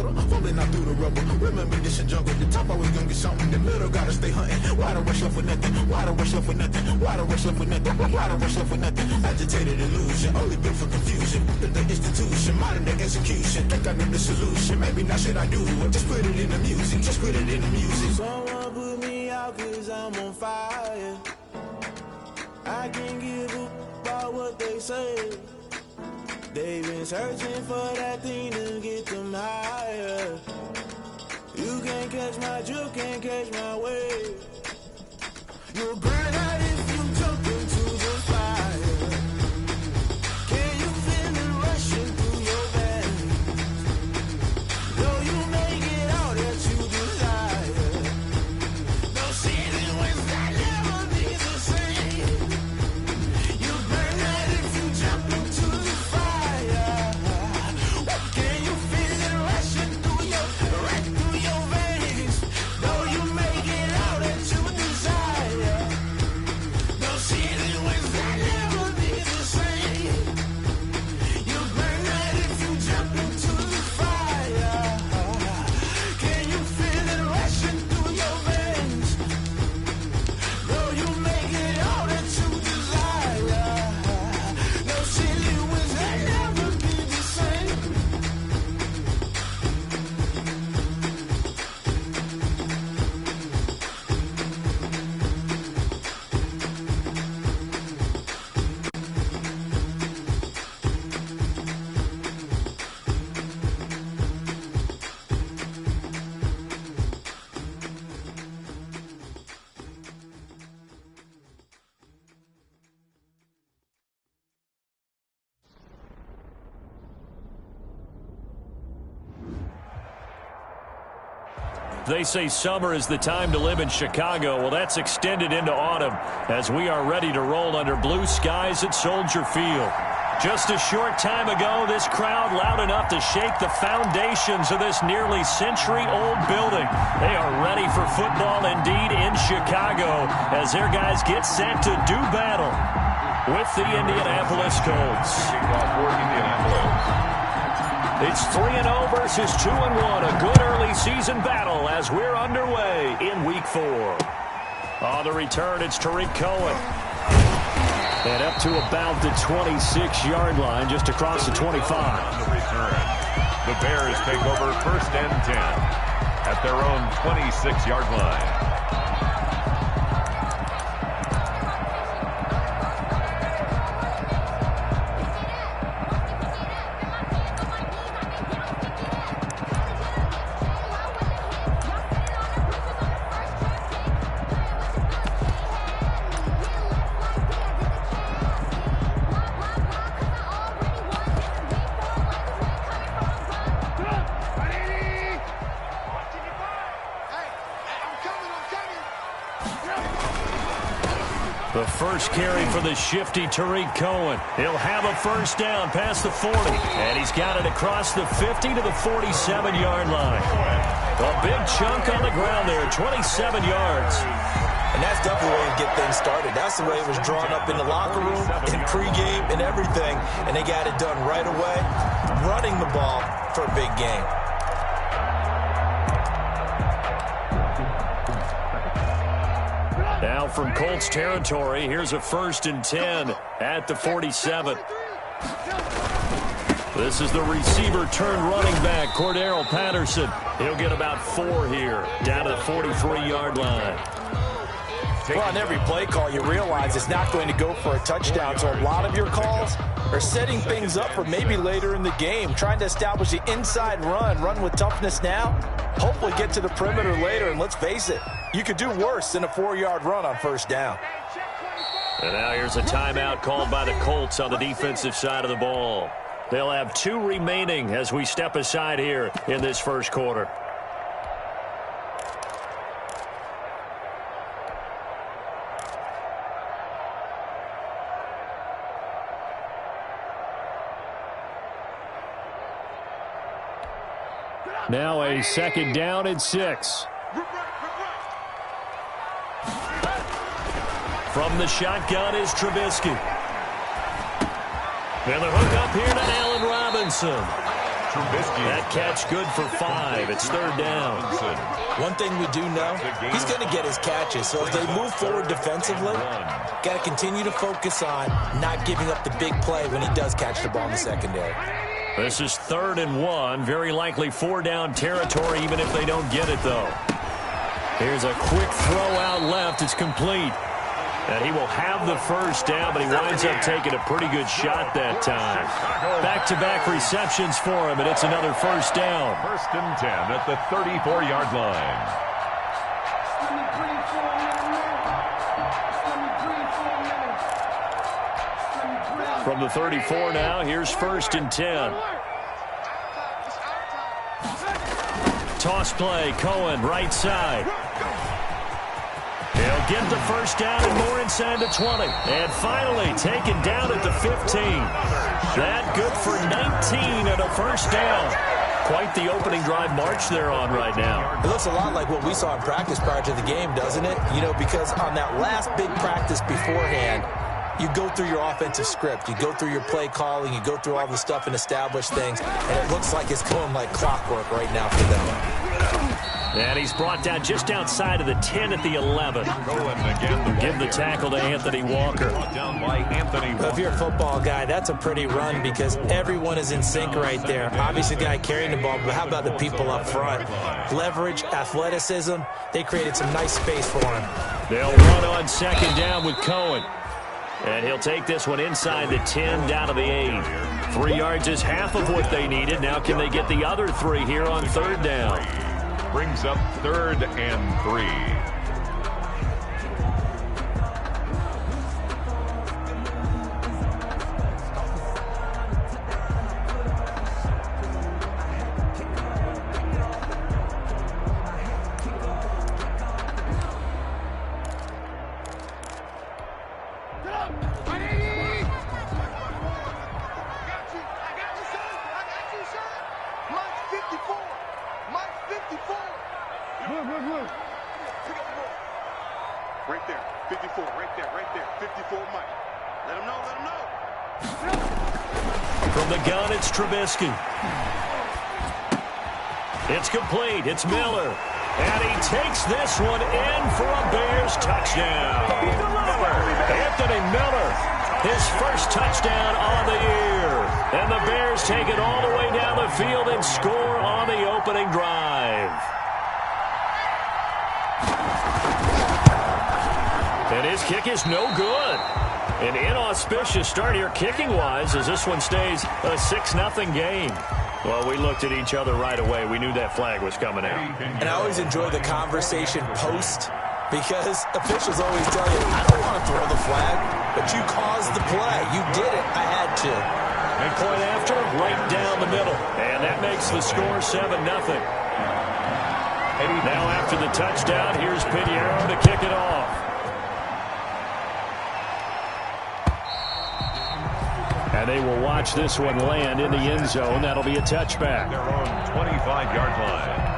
puddle, falling out through the rubble. Remember this a jungle, the top always gonna get something. The middle gotta stay hunting. Why the rush left with nothing? Why the rush left with nothing? Why the rush left with nothing? Why the rush left with nothing? Agitated illusion, only built for confusion. The institution, modern day execution. Think I know the solution, maybe not should I do it? Just put it in the music, just put it in the music. Someone put me out 'cause I'm on fire. I can't give a about what they say. They've been searching for that thing to get them higher. You can't catch my drift, can't catch my wave. You'll burn out if you jump into the fire. Can you feel it rushing through your veins? Though you make it all that you desire. No ceiling wins that never be the same. You burn out if you jump into the fire. Can you feel it rushing through your veins? Though you make it all that you desire. No ceiling wins that never be the same. You burn out if you jump into the fire. Can you feel it rushing through your veins? Though you make it all that you desire. No ceiling wins that never be the same. They say summer is the time to live in Chicago. Well, that's extended into autumn as we are ready to roll under blue skies at Soldier Field. Just a short time ago, this crowd loud enough to shake the foundations of this nearly century-old building. They are ready for football indeed in Chicago as their guys get set to do battle with the Indianapolis Colts. It's 3-0 versus 2-1. A good early season battle as we're underway in Week 4. On the return, it's Tariq Cohen. And up to about the 26-yard line, just across the 25. On the return, the Bears take over 1st and 10 at their own 26-yard line. The first carry for the shifty Tariq Cohen. He'll have a first down past the 40. And he's got it across the 50 to the 47-yard line. A big chunk on the ground there, 27 yards. And that's definitely the way to get things started. That's the way it was drawn up in the locker room, in pregame, and everything. And they got it done right away, running the ball for a big game. Now from Colts territory, here's a 1st and 10 at the 47. This is the receiver turned running back, Cordero Patterson. He'll get about 4 here, down to the 43-yard line. Well, on every play call, you realize it's not going to go for a touchdown. So a lot of your calls are setting things up for maybe later in the game, trying to establish the inside run with toughness now, hopefully get to the perimeter later. And let's face it, you could do worse than a 4-yard run on first down. And now here's a timeout called by the Colts on the defensive side of the ball. They'll have 2 remaining as we step aside here in this first quarter. Now a 2nd down and 6. From the shotgun is Trubisky. And the hook up here to Allen Robinson. That catch good for 5. It's third down. One thing we do know, he's going to get his catches. So as they move forward defensively, got to continue to focus on not giving up the big play when he does catch the ball in the secondary. This is 3rd and 1. Very likely 4-down territory, even if they don't get it, though. Here's a quick throw out left. It's complete. And he will have the first down, but he winds up taking a pretty good shot that time. Back-to-back receptions for him, and it's another first down. 1st and 10 at the 34-yard line. From the 34 now, here's 1st and 10. Toss play, Cohen, right side. He'll get the first down and more inside the 20. And finally taken down at the 15. That good for 19 and a first down. Quite the opening drive march they're on right now. It looks a lot like what we saw in practice prior to the game, doesn't it? You know, because on that last big practice beforehand, you go through your offensive script. You go through your play calling. You go through all the stuff and establish things. And it looks like it's going like clockwork right now for them. And he's brought down just outside of the 10 at the 11. Give the tackle to Anthony Walker. If you're a football guy, that's a pretty run because everyone is in sync right there. Obviously, the guy carrying the ball, but how about the people up front? Leverage, athleticism, they created some nice space for him. They'll run on 2nd down with Cohen. And he'll take this one inside the 10 down to the 8. 3 yards is half of what they needed. Now can they get the other 3 here on 3rd down? Brings up 3rd and 3. Right there, 54, right there, 54, Mike. Let him know. From the gun, it's Trubisky. It's complete, it's Miller. And he takes this one in for a Bears touchdown. Anthony Miller, his first touchdown on the year. And the Bears take it all the way down the field and score on the opening drive. And his kick is no good. An inauspicious start here kicking-wise as this one stays a 6-0 game. Well, we looked at each other right away. We knew that flag was coming out. And I always enjoy the conversation post because officials always tell you, I don't want to throw the flag, but you caused the play. You did it. I had to. And point after, right down the middle. And that makes the score 7-0. Now after the touchdown, here's Pinheiro to kick it off. And they will watch this one land in the end zone. That'll be a touchback. Their own 25-yard line.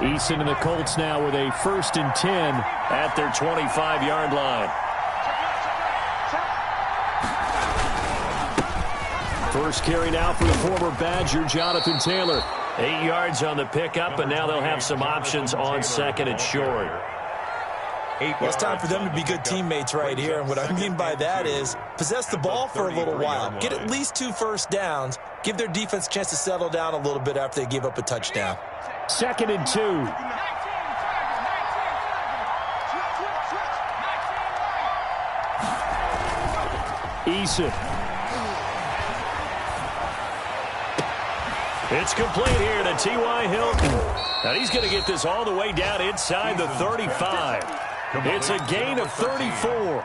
Eason and the Colts now with a 1st and 10 at their 25-yard line. First carry now for the former Badger, Jonathan Taylor. 8 yards on the pickup, and now they'll have some options on 2nd and short. Well, it's time for them to be good teammates right here, and what I mean by that is possess the ball for a little while. Get at least 2 first downs. Give their defense a chance to settle down a little bit after they give up a touchdown. 2nd and 2. Eason. It's complete here to T.Y. Hilton. And he's going to get this all the way down inside the 35. It's a gain of 34.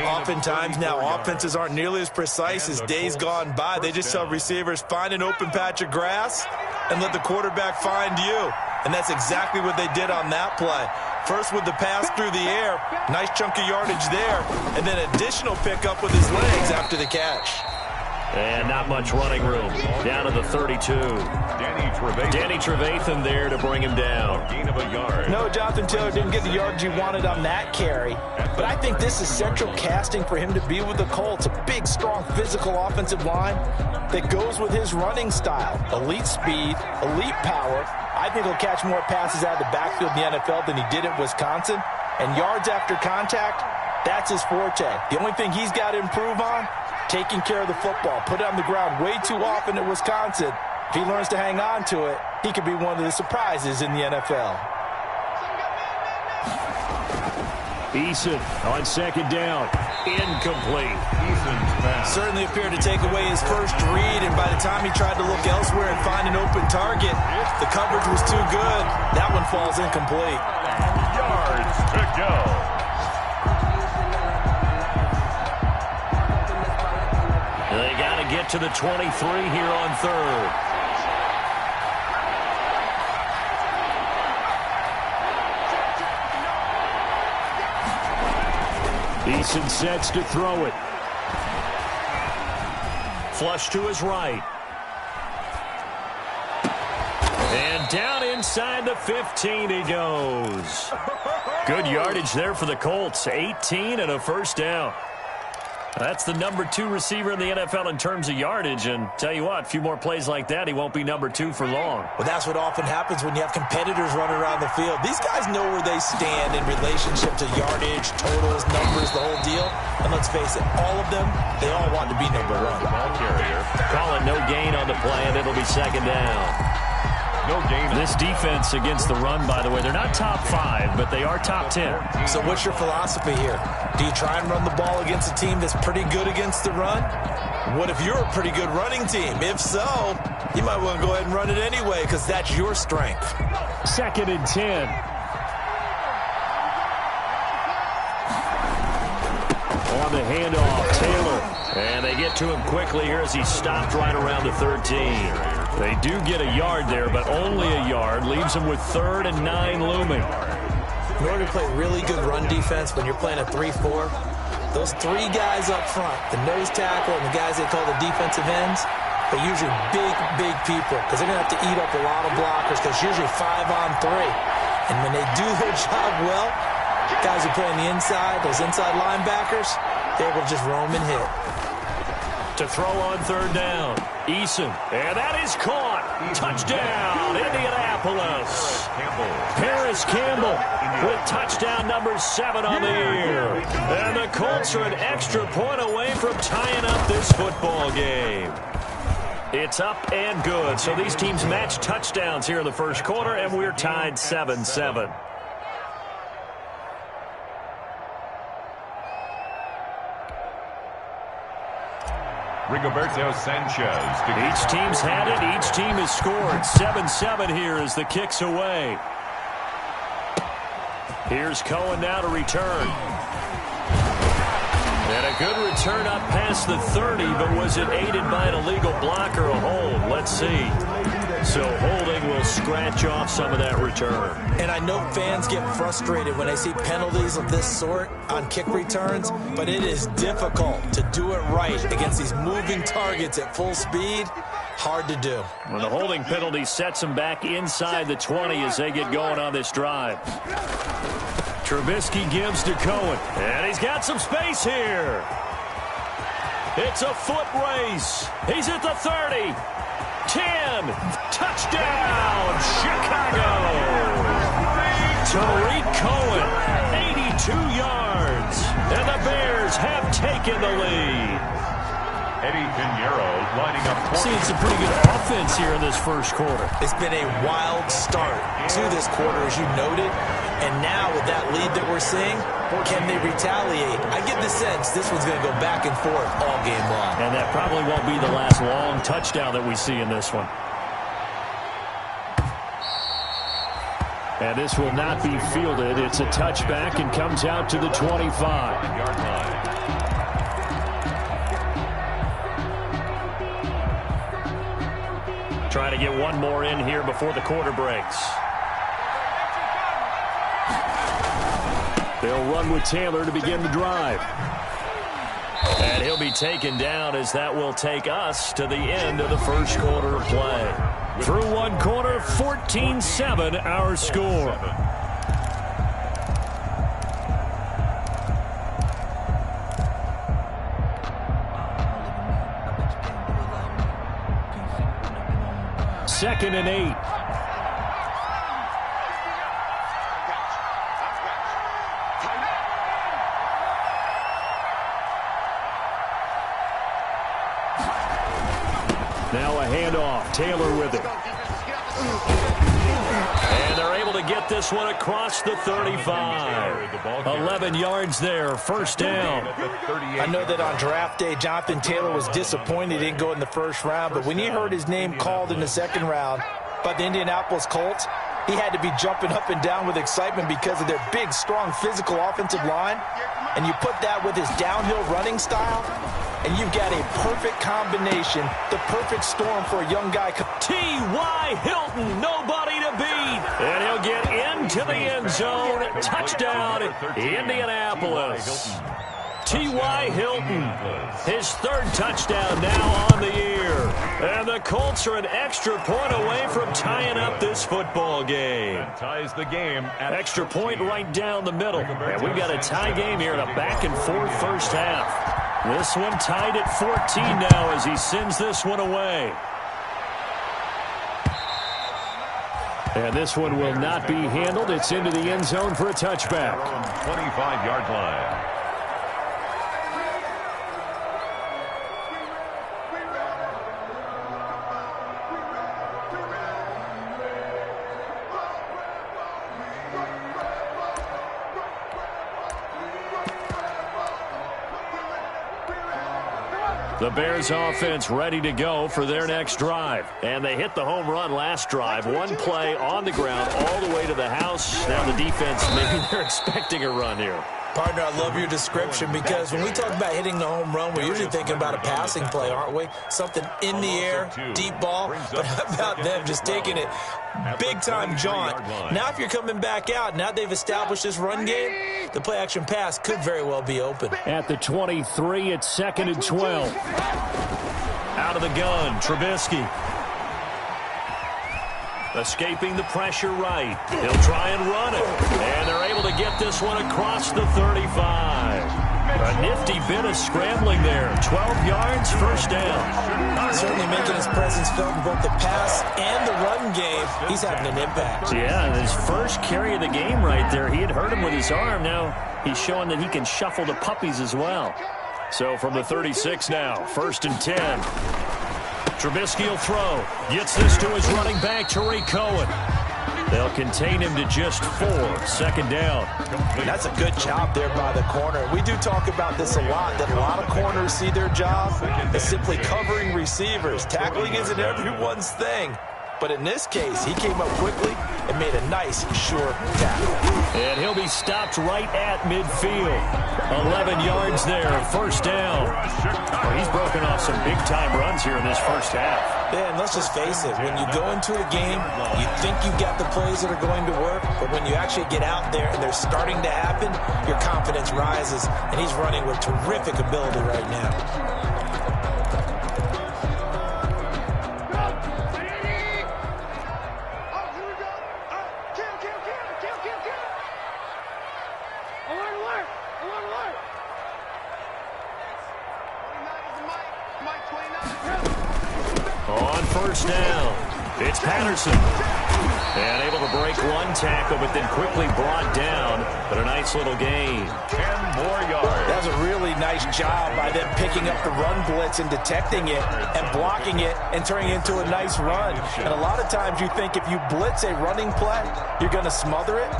Oftentimes now, offenses aren't nearly as precise as days gone by. They just tell receivers, find an open patch of grass and let the quarterback find you. And that's exactly what they did on that play. First with the pass through the air, nice chunk of yardage there, and then additional pickup with his legs after the catch. And not much running room. Down to the 32. Danny Trevathan there to bring him down. Gain of a yard. No, Jonathan Taylor didn't get the yards he wanted on that carry. But I think this is central casting for him to be with the Colts. A big, strong, physical offensive line that goes with his running style. Elite speed, elite power. I think he'll catch more passes out of the backfield in the NFL than he did at Wisconsin. And yards after contact, that's his forte. The only thing he's got to improve on, taking care of the football. Put it on the ground way too often at Wisconsin. If he learns to hang on to it, he could be one of the surprises in the NFL. Eason on second down. Incomplete. Eason's pass. Certainly appeared to take away his first read, and by the time he tried to look elsewhere and find an open target, the coverage was too good. That one falls incomplete. Yards to go. They got to get to the 23 here on third. Eason sets to throw it. Flush to his right. And down inside the 15 he goes. Good yardage there for the Colts. 18 and a first down. That's the number 2 receiver in the NFL in terms of yardage. And tell you what, a few more plays like that, he won't be number 2 for long. Well, that's what often happens when you have competitors running around the field. These guys know where they stand in relationship to yardage, totals, numbers, the whole deal. And let's face it, all of them, they all want to be number 1. Ball carrier. Call it no gain on the play, and it'll be second down. No gain. This defense against the run, by the way, they're not top 5, but they are top 10. So what's your philosophy here? Do you try and run the ball against a team that's pretty good against the run? What if you're a pretty good running team? If so, you might want to go ahead and run it anyway because that's your strength. Second and 10. On the handoff, Taylor. And they get to him quickly here as he stopped right around the 13. They do get a yard there, but only a yard. Leaves them with 3rd and 9 looming. In order to play really good run defense when you're playing a 3-4, those 3 guys up front, the nose tackle and the guys they call the defensive ends, they're usually big people because they're going to have to eat up a lot of blockers because usually 5 on 3. And when they do their job well, guys who play on the inside, those inside linebackers, they're able to just roam and hit. To throw on 3rd down, Eason, and that is caught. Touchdown, Indianapolis. Paris Campbell with touchdown number 7 on the year. And the Colts are an extra point away from tying up this football game. It's up and good. So these teams match touchdowns here in the first quarter, and we're tied 7-7. Rigoberto Sanchez. Each team's had it. Each team has scored. 7-7 here as the kick's away. Here's Cohen now to return. And a good return up past the 30, but was it aided by an illegal block or a hold? Let's see. So holding will scratch off some of that return. And I know fans get frustrated when they see penalties of this sort on kick returns, but it is difficult to do it right against these moving targets at full speed. Hard to do. When the holding penalty sets them back inside the 20 as they get going on this drive. Trubisky gives to Cohen, and he's got some space here. It's a foot race. He's at the 30. 10. Touchdown, Chicago. Tariq Cohen, 82 yards. And the Bears have taken the lead. Eddie Pinheiro lining up. Seeing some pretty good offense here in this first quarter. It's been a wild start to this quarter, as you noted. And now with that lead that we're seeing, can they retaliate? I get the sense this one's going to go back and forth all game long. And that probably won't be the last long touchdown that we see in this one. And this will not be fielded. It's a touchback and comes out to the 25-yard line. Trying to get one more in here before the quarter breaks. They'll run with Taylor to begin the drive. And he'll be taken down as that will take us to the end of the first quarter of play. Through one quarter, 14-7 our score. Second and 8. Now a handoff. Taylor with it. And they're able to get this one across the 35. 11 yards there. First down. I know that on draft day, Jonathan Taylor was disappointed he didn't go in the first round, but when he heard his name called in the second round by the Indianapolis Colts, he had to be jumping up and down with excitement because of their big, strong, physical offensive line. And you put that with his downhill running style, and you've got a perfect combination, the perfect storm for a young guy. T.Y. Hilton, nobody to beat. And he'll get into the end zone. Touchdown, Indianapolis. T.Y. Hilton, his third touchdown now on the year. And the Colts are an extra point away from tying up this football game. That ties the game. Extra point right down the middle. And we've got a tie game here in a back-and-forth first half. This one tied at 14 now as he sends this one away. And this one will not be handled. It's into the end zone for a touchback. 25-yard line. The Bears offense ready to go for their next drive. And they hit the home run last drive. One play on the ground all the way to the house. Now the defense, maybe they're expecting a run here. Partner, I love your description because when we talk about hitting the home run, we're usually thinking about a passing play, aren't we? Something in the air, deep ball. But how about them just taking it big-time jaunt? Now if you're coming back out, now they've established this run game, the play-action pass could very well be open. At the 23, it's second and 12. Out of the gun, Trubisky. Escaping the pressure right. He'll try and run it. And they're able to get this one across the 35. A nifty bit of scrambling there. 12 yards, first down. Certainly making his presence felt in both the pass and the run game. He's having an impact. Yeah, his first carry of the game right there. He had hurt him with his arm. Now he's showing that he can shuffle the puppies as well. So from the 36 now, first and 10. Trubisky will throw. Gets this to his running back, Tariq Cohen. They'll contain him to just 4. Second down. That's a good job there by the corner. We do talk about this a lot, that a lot of corners see their job as simply covering receivers. Tackling isn't everyone's thing. But in this case, he came up quickly and made a nice, sure tackle. And he'll be stopped right at midfield. 11 yards there, first down. Well, he's broken off some big-time runs here in this first half. Yeah, and let's just face it. When you go into a game, you think you've got the plays that are going to work, but when you actually get out there and they're starting to happen, your confidence rises, and he's running with terrific ability right now. Down. It's Patterson. And able to break one tackle, but then quickly brought down. But a nice little gain. 10 more yards. That was a really nice job by them picking up the run blitz and detecting it and blocking it and turning it into a nice run. And a lot of times you think if you blitz a running play, you're going to smother it.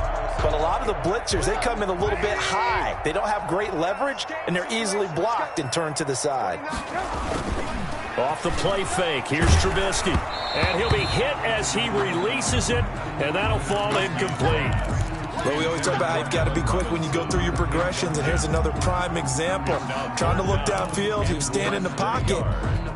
But a lot of the blitzers, they come in a little bit high. They don't have great leverage, and they're easily blocked and turned to the side. Off the play fake, here's Trubisky. And he'll be hit as he releases it, and that'll fall incomplete. Well, we always talk about how you've got to be quick when you go through your progressions, and here's another prime example. Trying to look downfield, he was standing in the pocket,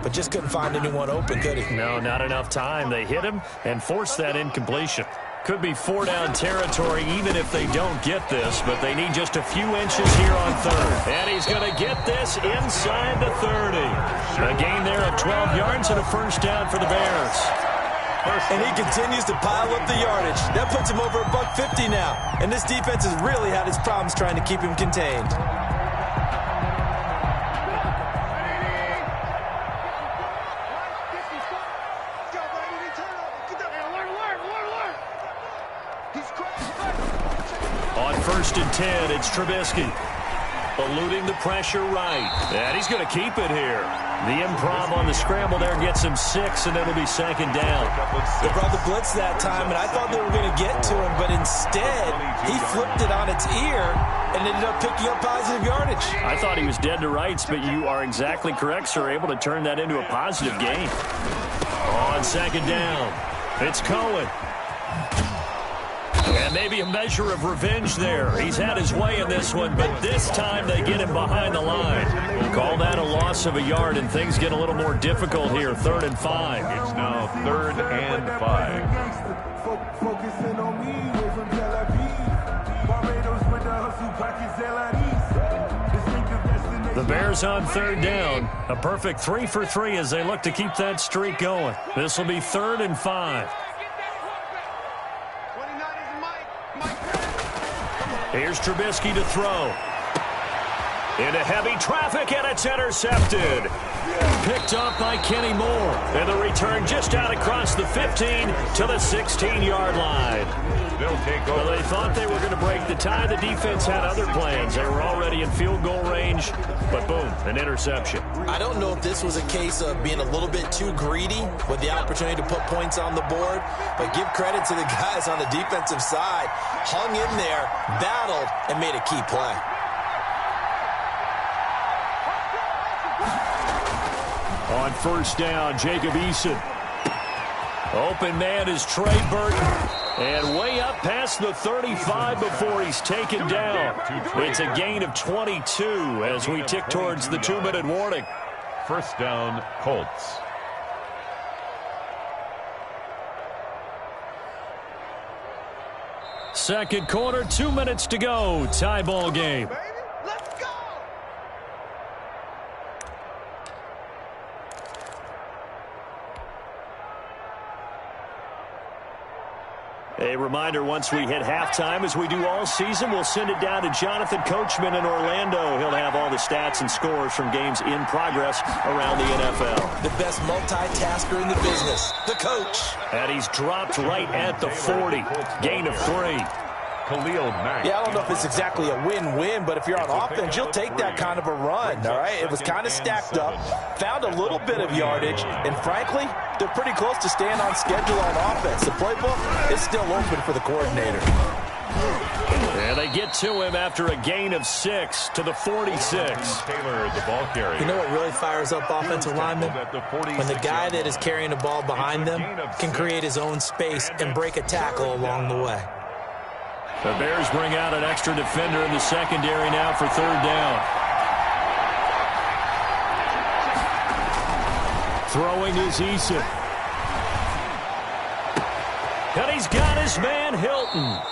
but just couldn't find anyone open, could he? No, not enough time. They hit him and forced that incompletion. Could be 4-down territory even if they don't get this, but they need just a few inches here on third. And he's going to get this inside the 30. A gain there of 12 yards and a first down for the Bears. And he continues to pile up the yardage. That puts him over $150 now. And this defense has really had its problems trying to keep him contained. On 1st and 10, it's Trubisky. Eluding the pressure right. And he's going to keep it here. The improv on the scramble there gets him 6, and it'll be 2nd down. They brought the blitz that time, and I thought they were going to get to him, but instead, he flipped it on its ear and ended up picking up positive yardage. I thought he was dead to rights, but you are exactly correct, sir. Able to turn that into a positive gain. On 2nd down, it's Cohen. And maybe a measure of revenge there. He's had his way in this one, but this time they get him behind the line. We'll call that a loss of a yard, and things get a little more difficult here. 3rd and 5. It's now 3rd and 5. Focusing on me, way from Tel Aviv. Barbados with the hustle, pockets LIDs. The Bears on 3rd down. A perfect 3 for 3 as they look to keep that streak going. This will be 3rd and 5. Here's Trubisky to throw. Into heavy traffic, and it's intercepted. Picked up by Kenny Moore. And the return just out across the 15 to the 16-yard line. They'll take over. Well, they thought they were going to break the tie. The defense had other plans. They were already in field goal range, but boom, an interception. I don't know if this was a case of being a little bit too greedy with the opportunity to put points on the board, but give credit to the guys on the defensive side. Hung in there, battled, and made a key play. On 1st down, Jacob Eason. Open man is Trey Burton. And way up past the 35 before he's taken down. It's a gain of 22 as we tick towards the 2-minute warning. 1st down, Colts. Second quarter, 2 minutes to go. Tie ball game. A reminder, once we hit halftime, as we do all season, we'll send it down to Jonathan Coachman in Orlando. He'll have all the stats and scores from games in progress around the NFL. The best multitasker in the business, the coach. And he's dropped right at the 40. Gain of 3. Khalil Mack. Yeah, I don't know if it's exactly a win-win, but if you're on offense, you'll take that kind of a run, all right? It was kind of stacked up, found a little bit of yardage, and frankly, they're pretty close to staying on schedule on offense. The playbook is still open for the coordinator. And they get to him after a gain of 6 to the 46. Taylor, the ball carrier. You know what really fires up offensive linemen? When the guy that is carrying the ball behind them can create his own space and break a tackle along the way. The Bears bring out an extra defender in the secondary now for 3rd down. Throwing is Eason. And he's got his man Hilton.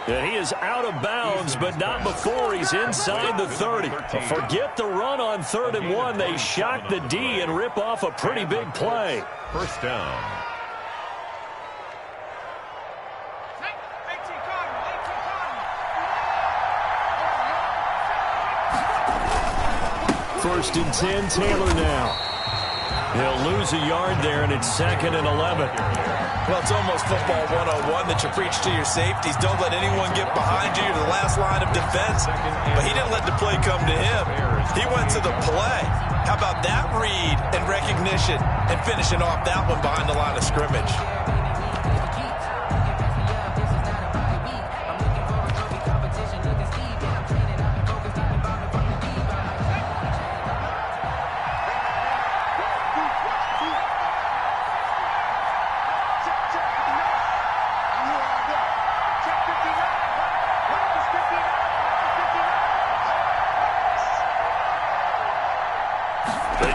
And he is out of bounds, but not before he's inside the 30. Forget the run on 3rd and 1. They shock the D and rip off a pretty big play. 1st down. First and 10, Taylor now. He'll lose a yard there, and it's 2nd and 11. Well, it's almost football 101 that you preach to your safeties. Don't let anyone get behind you. You're the last line of defense. But he didn't let the play come to him. He went to the play. How about that read and recognition and finishing off that one behind the line of scrimmage?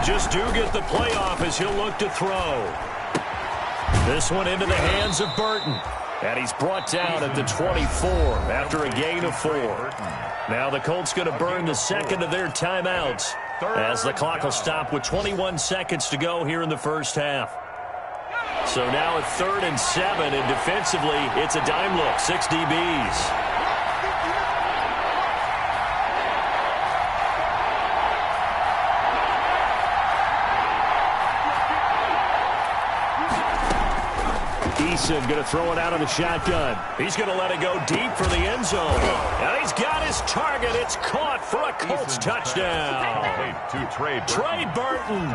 Just do get the playoff as he'll look to throw. This one into the hands of Burton. And he's brought down at the 24 after a gain of 4. Now the Colts going to burn the second of their timeouts as the clock will stop with 21 seconds to go here in the first half. So now at 3rd and 7, and defensively, it's a dime look, 6 DBs. Eason going to throw it out of the shotgun. He's going to let it go deep for the end zone. And he's got his target. It's caught for a Colts touchdown. Trey Burton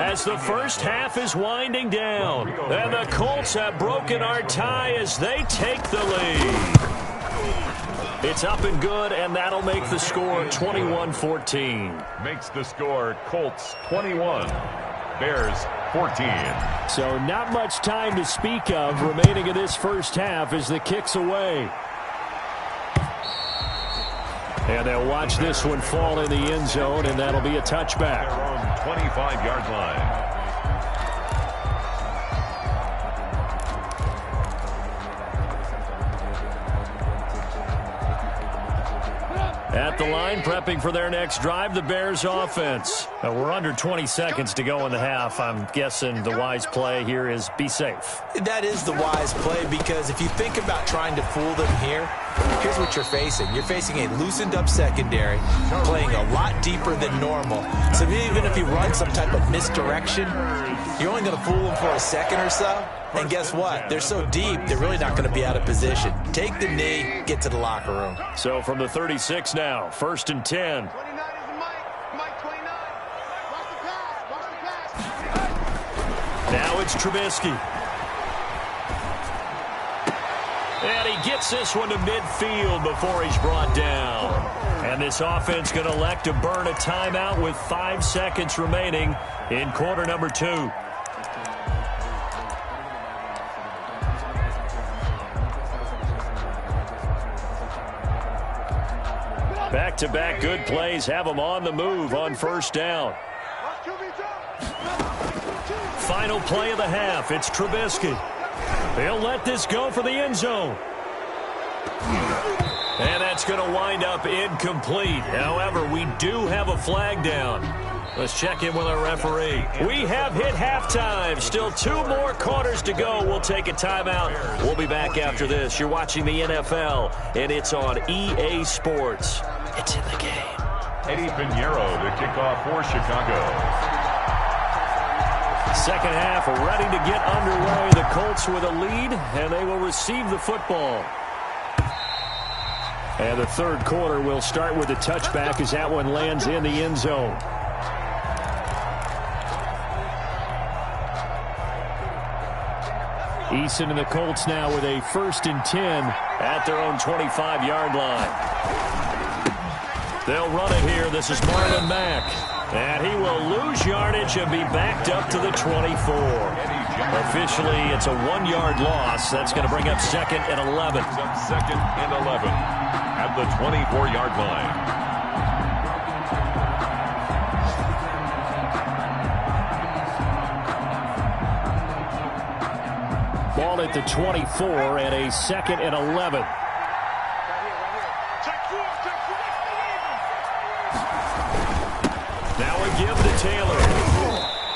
as the first half is winding down. And the Colts have broken our tie as they take the lead. It's up and good, and that'll make the score 21-14. Makes the score Colts 21, Bears 14. So not much time to speak of remaining in this first half as the kick's away. And they'll watch this one fall in the end zone, and that'll be a touchback. Their own 25-yard line. At the line, prepping for their next drive, the Bears offense. We're under 20 seconds to go in the half. I'm guessing the wise play here is be safe. That is the wise play, because if you think about trying to fool them here, here's what you're facing. You're facing a loosened up secondary, playing a lot deeper than normal. So even if you run some type of misdirection, you're only going to fool them for a second or so. And guess what? They're so deep, they're really not going to be out of position. Take the knee, get to the locker room. So from the 36 now, 1st and 10. 29 is the Mike 29. Watch the pass. Now it's Trubisky. And he gets this one to midfield before he's brought down. And this offense going to elect to burn a timeout with 5 seconds remaining in quarter number 2. Back-to-back good plays have them on the move on first down. Final play of the half. It's Trubisky. They'll let this go for the end zone. And that's going to wind up incomplete. However, we do have a flag down. Let's check in with our referee. We have hit halftime. Still 2 more quarters to go. We'll take a timeout. We'll be back after this. You're watching the NFL, and it's on EA Sports. It's in the game. Eddie Pinheiro, the kickoff for Chicago. Second half ready to get underway. The Colts with a lead, and they will receive the football. And the third quarter will start with a touchback as that one lands in the end zone. Eason and the Colts now with a 1st and 10 at their own 25-yard line. They'll run it here. This is Marlon Mack. And he will lose yardage and be backed up to the 24. Officially, it's a 1-yard loss. That's going to bring up 2nd and 11. Second and 11 at the 24-yard line. Ball at the 24 and a 2nd and 11. Now a give to Taylor.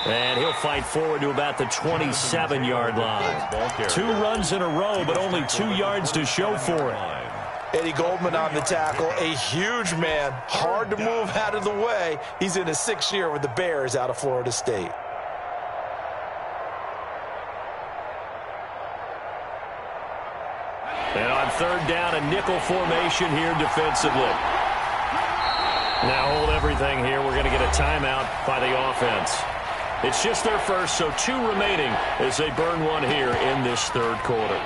And he'll fight forward to about the 27-yard line. 2 runs in a row, but only 2 yards to show for it. Eddie Goldman on the tackle, a huge man, hard to move out of the way. He's in his 6th year with the Bears out of Florida State. And on 3rd down, a nickel formation here defensively. Now hold everything here. We're going to get a timeout by the offense. It's just their first, so 2 remaining as they burn one here in this third quarter.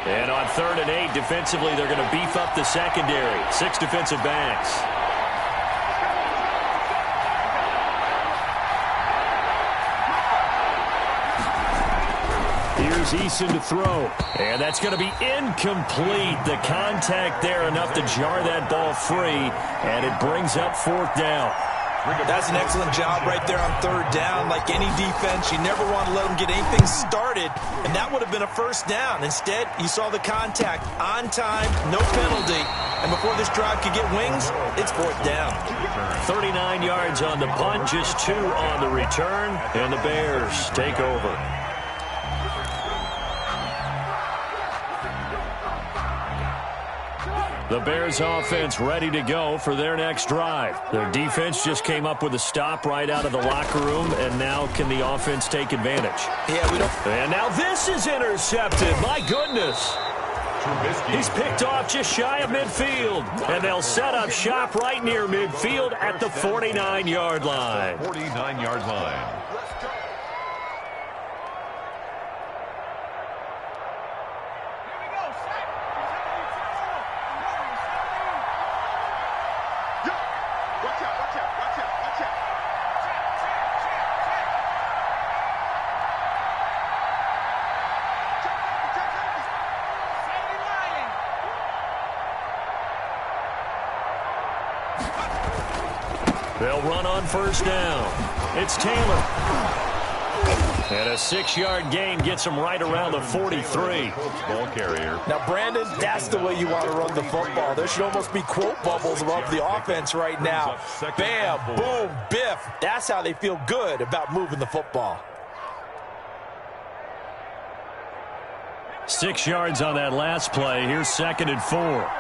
And on 3rd and 8, defensively, they're going to beef up the secondary. 6 defensive backs. Here's Eason to throw. And that's going to be incomplete. The contact there enough to jar that ball free. And it brings up 4th down. That's an excellent job right there on third down. Like any defense, you never want to let them get anything started, and that would have been a first down. Instead, you saw the contact on time, no penalty, and before this drive could get wings, it's fourth down. 39 yards on the punt, just 2 on the return, and the Bears take over. The Bears offense ready to go for their next drive. Their defense just came up with a stop right out of the locker room, and now can the offense take advantage? Yeah, we don't. And now this is intercepted. My goodness. He's picked off just shy of midfield, and they'll set up shop right near midfield at the 49-yard line. 49-yard line. They'll run on first down. It's Taylor. And a 6-yard gain gets him right around the 43. Ball carrier. Now, Brandon, that's the way you want to run the football. There should almost be quote bubbles above the offense right now. Bam, boom, biff. That's how they feel good about moving the football. 6 yards on that last play. Here's 2nd and 4.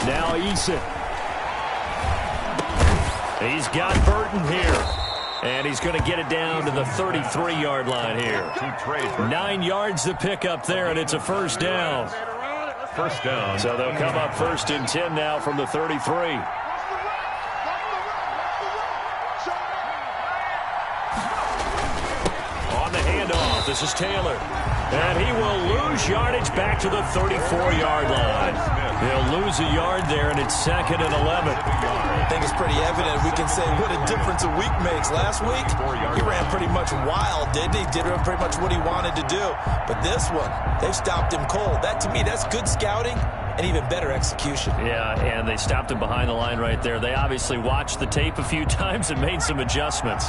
Now Eason. He's got Burton here. And he's going to get it down to the 33-yard line here. 9 yards to pick up there, and it's a first down. First down. So they'll come up 1st and 10 now from the 33. On the handoff, this is Taylor. And he will lose yardage back to the 34-yard line. He'll lose a yard there, and it's 2nd and 11. I think it's pretty evident. We can say what a difference a week makes. Last week, he ran pretty much wild, didn't he? Did pretty much what he wanted to do. But this one, they've stopped him cold. That, to me, that's good scouting and even better execution. Yeah, and they stopped him behind the line right there. They obviously watched the tape a few times and made some adjustments.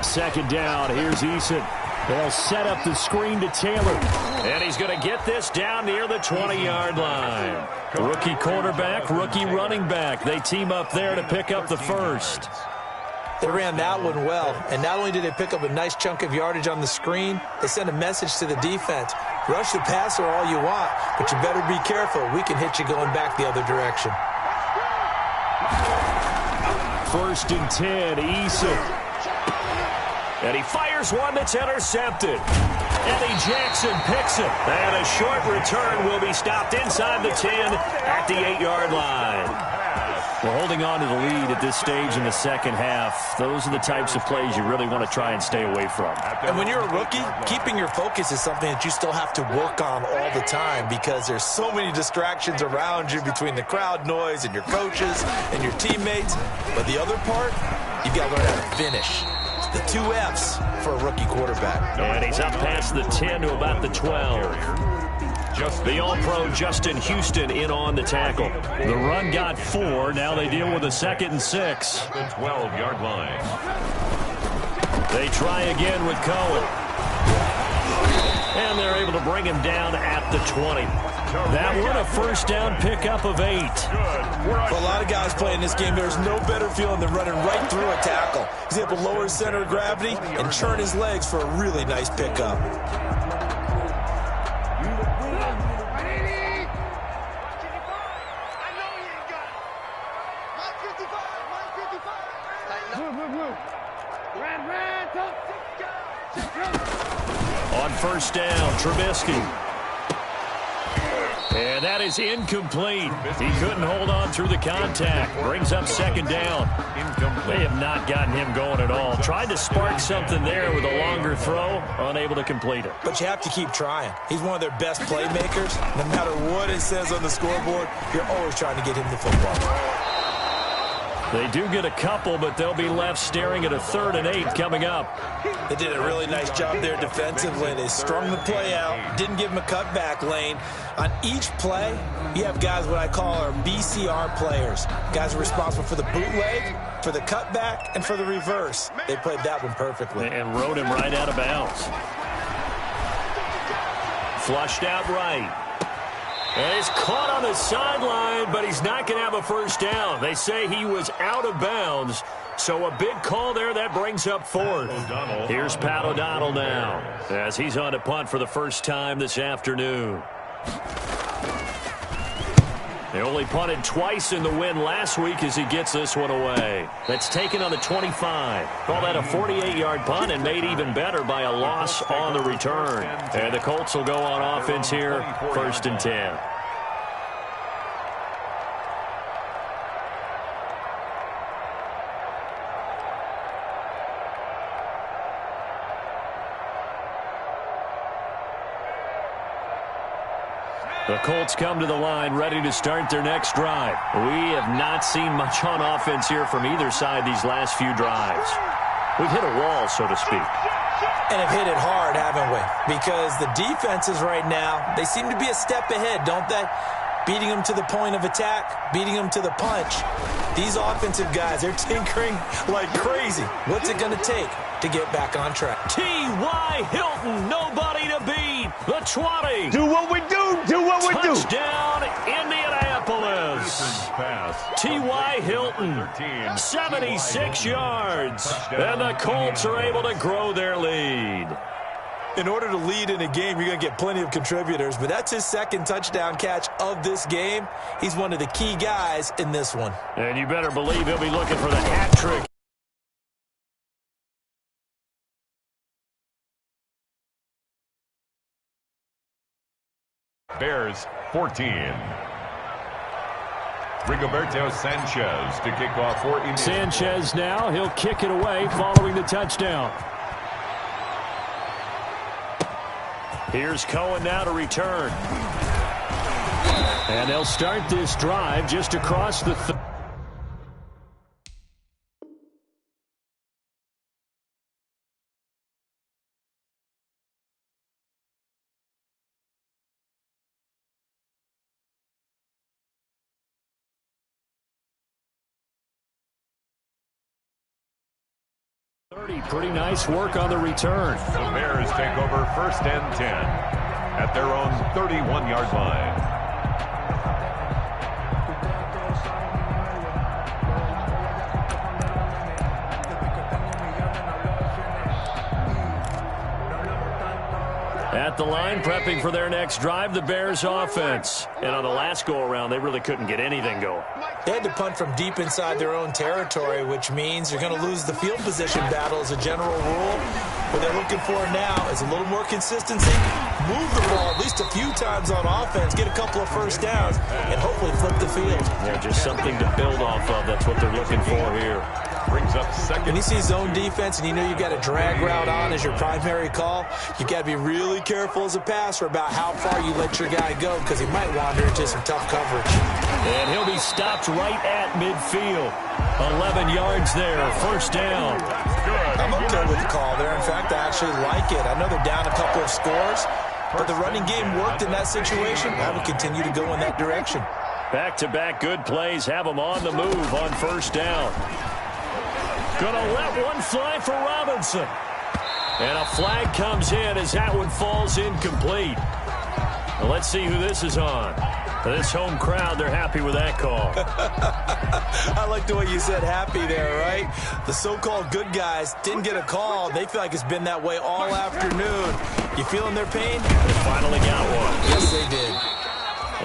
Second down, here's Eason. They'll set up the screen to Taylor. And he's going to get this down near the 20-yard line. Rookie quarterback, rookie running back. They team up there to pick up the first. They ran that one well. And not only did they pick up a nice chunk of yardage on the screen, they sent a message to the defense. Rush the passer all you want, but you better be careful. We can hit you going back the other direction. 1st and 10, Eason. And he fires one that's intercepted. Eddie Jackson picks it. And a short return will be stopped inside the 10 at the 8-yard line. Well, holding on to the lead at this stage in the second half, those are the types of plays you really want to try and stay away from. And when you're a rookie, keeping your focus is something that you still have to work on all the time because there's so many distractions around you between the crowd noise and your coaches and your teammates. But the other part, you've got to learn how to finish. The 2 F's for a rookie quarterback. And he's up past the 10 to about the 12. The All-Pro Justin Houston in on the tackle. The run got 4. Now they deal with a 2nd and 6. The 12-yard line. They try again with Cohen. And they're able to bring him down at the 20. That one a first down pickup of 8. For a lot of guys playing this game, there's no better feeling than running right through a tackle. He's able to lower his center of gravity and churn his legs for a really nice pickup. On first down, Trubisky. And that is incomplete. He couldn't hold on through the contact. Brings up 2nd down. They have not gotten him going at all. Tried to spark something there with a longer throw. Unable to complete it. But you have to keep trying. He's one of their best playmakers. No matter what it says on the scoreboard, you're always trying to get him the football. They do get a couple, but they'll be left staring at a 3rd and 8 coming up. They did a really nice job there defensively. They strung the play out, didn't give him a cutback lane. On each play, you have guys what I call our BCR players. Guys are responsible for the bootleg, for the cutback, and for the reverse. They played that one perfectly. And rode him right out of bounds. Flushed out right. And he's caught on the sideline, but he's not going to have a first down. They say he was out of bounds, so a big call there. That brings up 4th. Here's Pat O'Donnell now, as he's on a punt for the first time this afternoon. They only punted twice in the win last week as he gets this one away. That's taken on the 25. Call that a 48-yard punt and made even better by a loss on the return. And the Colts will go on offense here, 1st and 10. The Colts come to the line ready to start their next drive. We have not seen much on offense here from either side these last few drives. We've hit a wall, so to speak. And have hit it hard, haven't we? Because the defenses right now, they seem to be a step ahead, don't they? Beating them to the point of attack, beating them to the punch. These offensive guys, they're tinkering like crazy. What's it going to take to get back on track? T.Y. Hilton, nobody to beat. The 20. Do what we do. Do what we do. Touchdown, Indianapolis. T.Y. Hilton, 76 yards. And the Colts are able to grow their lead. In order to lead in a game, you're going to get plenty of contributors, but that's his 2nd touchdown catch of this game. He's one of the key guys in this one. And you better believe he'll be looking for the hat trick. Bears 14. Rigoberto Sanchez to kick off for Indianapolis. Sanchez now, he'll kick it away following the touchdown. Here's Cohen now to return. And they'll start this drive just across the 30. Pretty nice work on the return. The Bears take over 1st and 10 at their own 31-yard line. At the line, prepping for their next drive, the Bears offense. And on the last go-around, they really couldn't get anything going. They had to punt from deep inside their own territory, which means you're going to lose the field position battle as a general rule. What they're looking for now is a little more consistency, move the ball at least a few times on offense, get a couple of first downs, and hopefully flip the field. Yeah, just something to build off of. That's what they're looking for here. Brings up 2nd. When you see zone defense and you know you've got a drag route on as your primary call, you've got to be really careful as a passer about how far you let your guy go because he might wander into some tough coverage. And he'll be stopped right at midfield. 11 yards there, 1st down. I'm okay with the call there. In fact, I actually like it. I know they're down a couple of scores, but the running game worked in that situation. I would continue to go in that direction. Back-to-back good plays have them on the move on 1st down. Gonna let one fly for Robinson. And a flag comes in as that one falls incomplete. Well, let's see who this is on. This home crowd, they're happy with that call. I like the way you said happy there, right? The so-called good guys didn't get a call. They feel like it's been that way all afternoon. You feeling their pain? They finally got one. Yes, they did.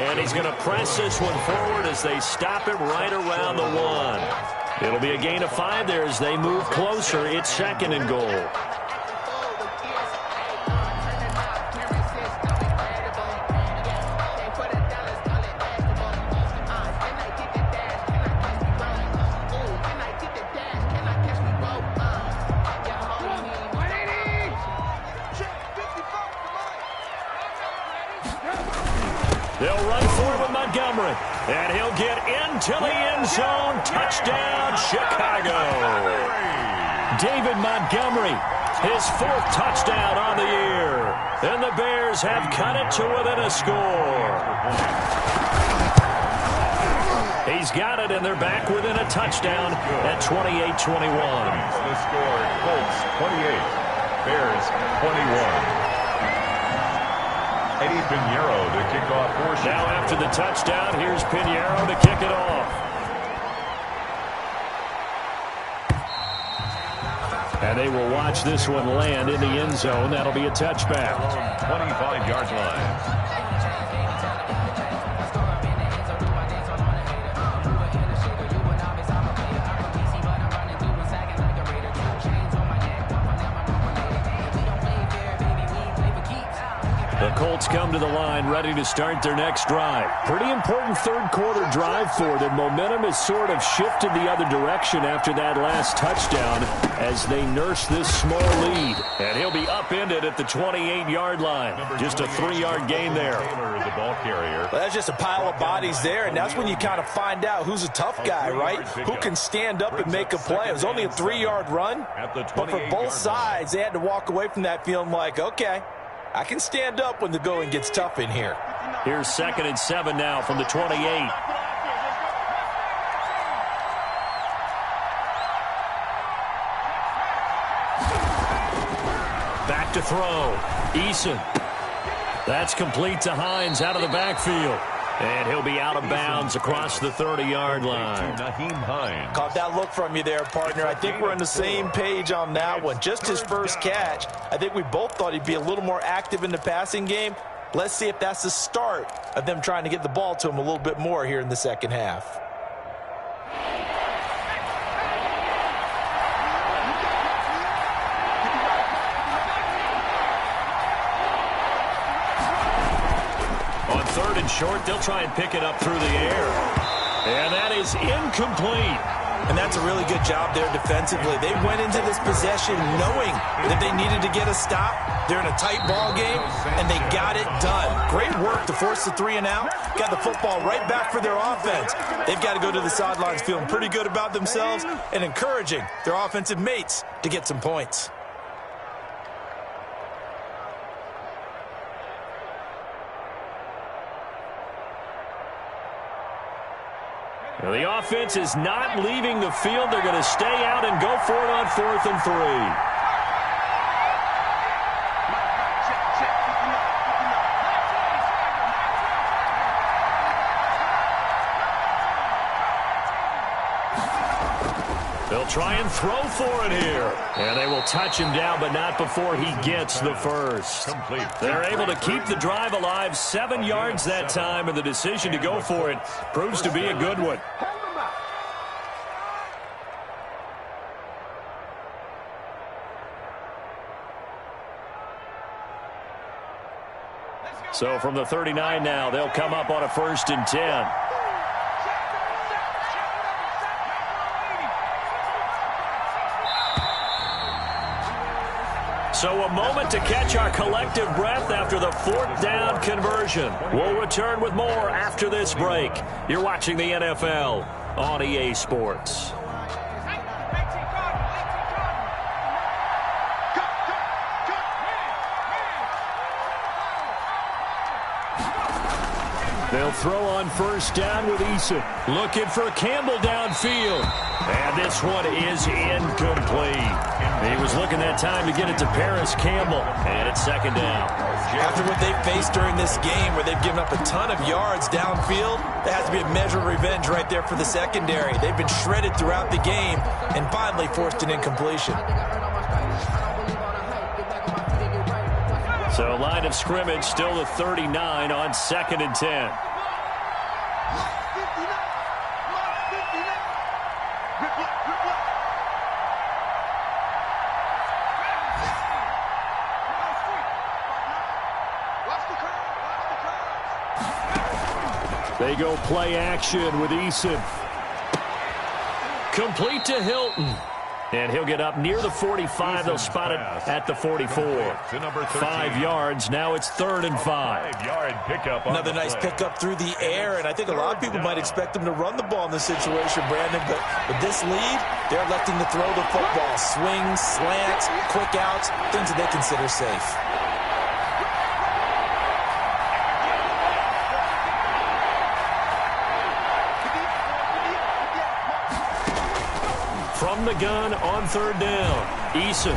And he's going to press this one forward as they stop him right around the 1. It'll be a gain of 5 there as they move closer. It's 2nd and goal. They'll run for it with Montgomery. And he'll get into the end zone. Touchdown, Chicago. David Montgomery, his 4th touchdown on the year. And the Bears have cut it to within a score. He's got it, and they're back within a touchdown at 28-21. The score, Colts 28, Bears 21. Eddie Pinheiro to kick off portion. Now after the touchdown, here's Pinheiro to kick it off. And they will watch this one land in the end zone. That'll be a touchback. 25-yard line. The Colts come to the line ready to start their next drive. Pretty important third-quarter drive for them. Momentum has sort of shifted the other direction after that last touchdown as they nurse this small lead. And he'll be upended at the 28-yard line. Just a 3-yard gain there. Taylor, the ball carrier. Well, that's just a pile of bodies there, and that's when you kind of find out who's a tough guy, right? Who can stand up and make a play. It was only a 3-yard run, but for both sides, they had to walk away from that feeling like, okay, I can stand up when the going gets tough in here. Here's 2nd and 7 now from the 28. Back to throw. Eason. That's complete to Hines out of the backfield. And he'll be out of bounds across the 30-yard line. Nyheim Hines. Caught that look from you there, partner. I think we're on the same page on that one. Just his first catch. I think we both thought he'd be a little more active in the passing game. Let's see if that's the start of them trying to get the ball to him a little bit more here in the second half. Short, they'll try and pick it up through the air. And that is incomplete. And that's a really good job there defensively. They went into this possession knowing that they needed to get a stop. They're in a tight ball game, and they got it done. Great work to force the 3 and out. Got the football right back for their offense. They've got to go to the sidelines feeling pretty good about themselves and encouraging their offensive mates to get some points. Well, the offense is not leaving the field. They're going to stay out and go for it on 4th and 3. They'll try and throw for it here. And they will touch him down, but not before he gets the first. Complete. They're able to keep the drive alive, 7 yards that time, and the decision to go for it proves to be a good one. So from the 39 now, they'll come up on a 1st and 10. So a moment to catch our collective breath after the 4th down conversion. We'll return with more after this break. You're watching the NFL on EA Sports. They'll throw on 1st down with Eason. Looking for Campbell downfield. And this one is incomplete. He was looking that time to get it to Paris Campbell. And it's 2nd down. After what they've faced during this game where they've given up a ton of yards downfield, there has to be a measure of revenge right there for the secondary. They've been shredded throughout the game and finally forced an incompletion. So line of scrimmage still the 39 on 2nd and 10. They go play action with Eason. Complete to Hilton. And he'll get up near the 45. They'll spot it at the 44. 5 yards. Now it's 3rd and 5. 5-yard pickup. Another nice pickup through the air, and I think a lot of people might expect him to run the ball in this situation, Brandon, but with this lead, they're electing to throw the football. Swings, slants, quick outs, things that they consider safe. From the gun on 3rd down, Eason.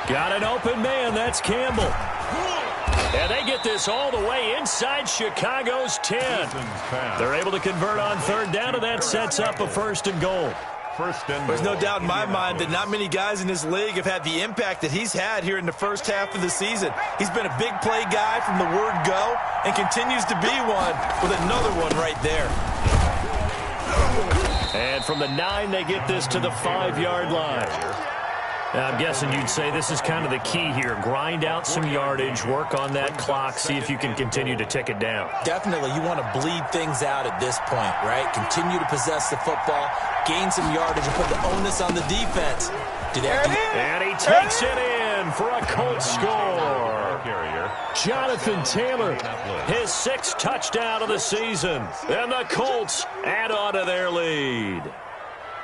Got an open man. That's Campbell. And they get this all the way inside Chicago's 10. They're able to convert on 3rd down, and that sets up a 1st and goal. There's no doubt in my mind that not many guys in this league have had the impact that he's had here in the first half of the season. He's been a big play guy from the word go and continues to be one with another one right there. And from the 9, they get this to the 5-yard line. Now, I'm guessing you'd say this is kind of the key here. Grind out some yardage, work on that clock, see if you can continue to tick it down. Definitely. You want to bleed things out at this point, right? Continue to possess the football, gain some yardage, and put the onus on the defense. And he takes it in for a Colts score. Jonathan Taylor, his 6th touchdown of the season. And the Colts add on to their lead.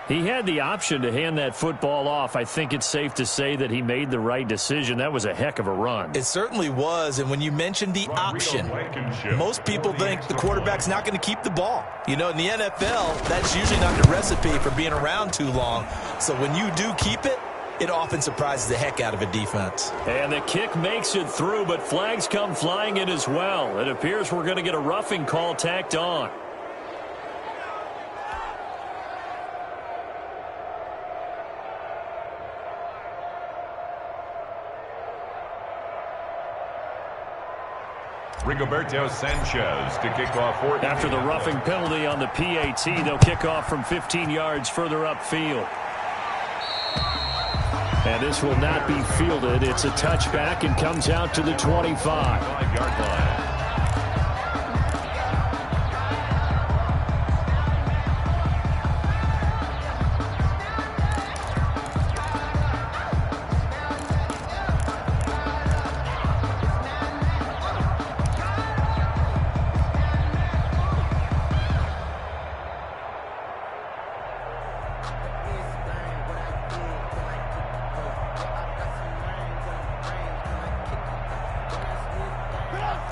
He had the option to hand that football off. I think it's safe to say that he made the right decision. That was a heck of a run. It certainly was. And when you mentioned the option, most people think the quarterback's not going to keep the ball. You know, in the NFL, that's usually not the recipe for being around too long. So when you do keep it, it often surprises the heck out of a defense. And the kick makes it through, but flags come flying in as well. It appears we're going to get a roughing call tacked on. Rigoberto Sanchez to kick off 4th. After the roughing penalty on the PAT, they'll kick off from 15 yards further upfield. And this will not be fielded. It's a touchback and comes out to the 25. 5-yard line.